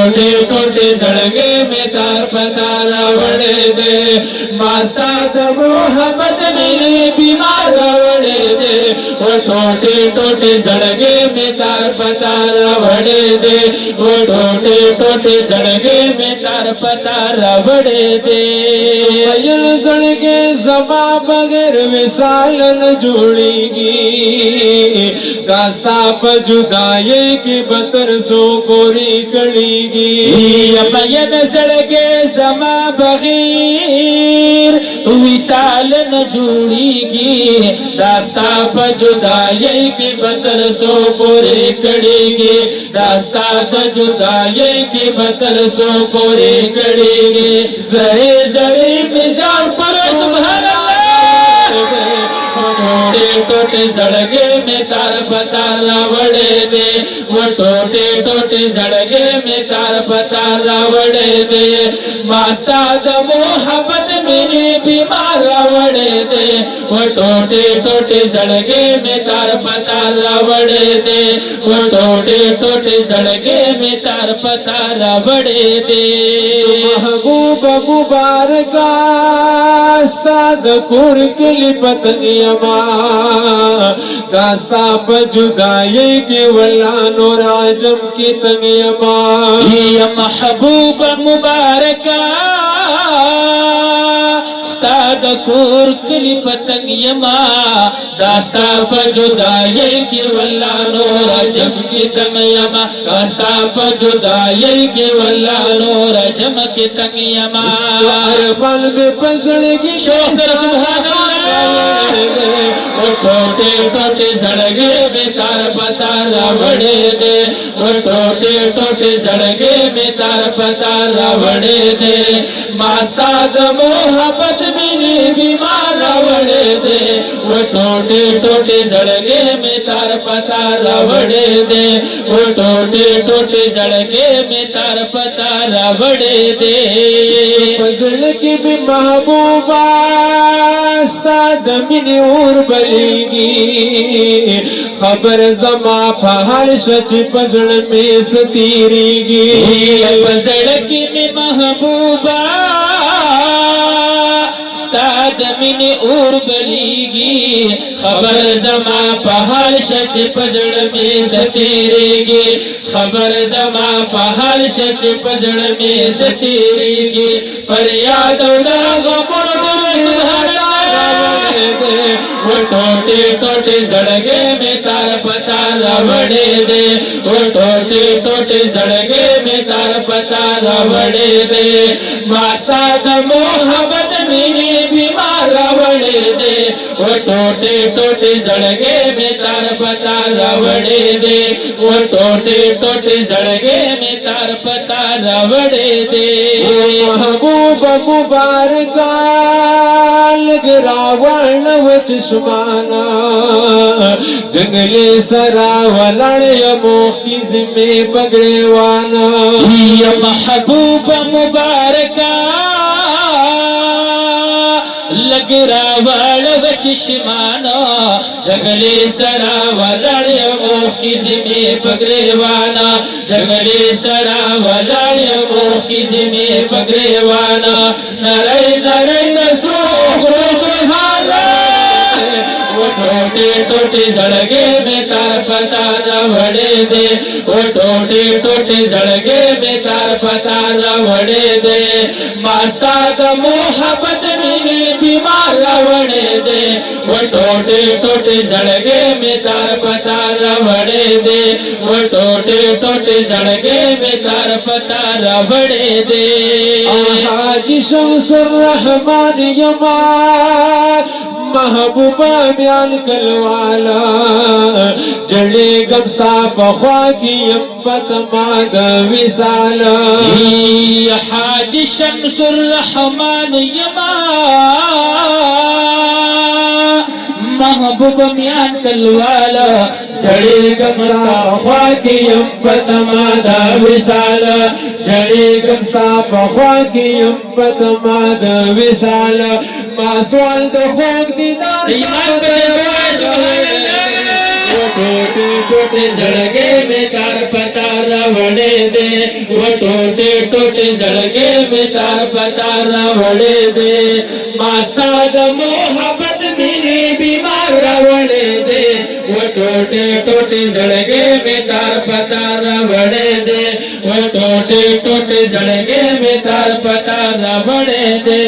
टोटे टोटे जड़गे में तार पतार वड़े दे मास्ता मोहब्बत मेरे बीमार वड़े दे वो टोटे टोटे जड़गे में तार पतार वड़े दे वो टोटे टोटे जड़गे में तार पतार वड़े दे मयल जड़गे जमा बगैर विशाल न जोड़ेगी गास्ता पर जुदाई की बतर सो कोरी कड़ीगी मयल जड़गे जमा बगैर विशाल न जोड़ेगी रास्ता पर जुदाई की बतर सो कोरी कड़ेगी रास्ता पर जुदाई की बतर सो कोरी कड़ेगी जरे जरे मिजान पर सुभान टोटे टोटे जड़गे में तार पतार वड़े दे वो टोटे टोटे जड़गे में तार पतार वड़े दे मास्ता मोहब्बत मेरे बीमार वड़े दे वो टोटे टोटे जड़गे में तार पतार वड़े दे वो टोटे टोटे जड़गे में तार पतार वड़े दे महबूब मुबारक कुरकली पतंगियमा दास्ता पर जुदाई के वल्लानो राजम की तंगियमा ये महबूब मुबारक स्ताद कुरकली पतंगियमा दास्ता पर जुदाई के वल्लानो राजम की तंगियमा दास्ता पर जुदाई के वल्लानो राजम की तंगियमा अरबल में पसड़गी वो टोटे टोटे जड़गे में तार पतार वड़े दे वो टोटे टोटे जड़गे में तार पतार वड़े दे मास्ता मोहब्बत मेरी बीमार वड़े दे वो टोटे टोटे जड़गे में तार पतार वड़े दे वो टोटे टोटे जड़गे में तार पतार वड़े दे फजल की भी महबूबा जमीन और बलेगी खबर जमा फहल सच पजड़ में सतीरेगी पजड़ की में महबूबा जमीन और बलेगी खबर जमा पहाड़ सच पजड़ में सतीरेगी खबर जमा पहाड़ सच पजड़ में सतीरेगी पर याद वो टोटे टोटे जड़गे में तार पतार वड़े दे वो टोटे टोटे जड़गे में तार पतार वड़े दे मास्ता मोहब्बत मेरे बीमार वड़े दे वो टोटे टोटे जड़गे में तार पतार वड़े दे वो टोटे टोटे जड़गे में तार पतार वड़े दे महबूब मुबारक रावण व चश्माना जंगले सरा वलड़ मोखी जिम्मे पगड़ेवाना ये महबूब मुबारक लग रावण व चश्माना जंगले सरा वलड़ मोखी जिम्मे पगड़ेवाना जंगले सरा वलड़ मोखी जिम्मे पगड़ेवाना नरै नरै रसो वो टोटे टोटे जड़गे में तार पतार वड़े दे वो टोटे टोटे जड़गे में तार पतार वड़े दे मास्ता मोहब्बत मेरे बीमार वड़े दे वो टोटे टोटे जड़गे में तार पतार वड़े दे वो टोटे टोटे जड़गे में तार पतार वड़े दे हाजी शमसुर रहमान यमान महबूबा म्यान कलवाला जड़े गमसा पखवा की अम्बत माद विसाला हाजी शमसुर रहमान यमान महबूब म्यान कलवाला जड़े गमसा पखवा की अम्बत माद विसाला जड़े गमसा पखवा की अम्बत माद विसाला मासवाल दो खोक दीदार ईमान पे टोटे टोटे जड़गे में तार पतार वड़े दे वो टोटे टोटे सड़के में तार पता रावण दे मास्ताद मोहब्बत मिली बीमार रावण दे वो टोटे टोटे सड़के में तार पता रावण दे वो टोटे टोटे सड़के में तार पता रावण दे।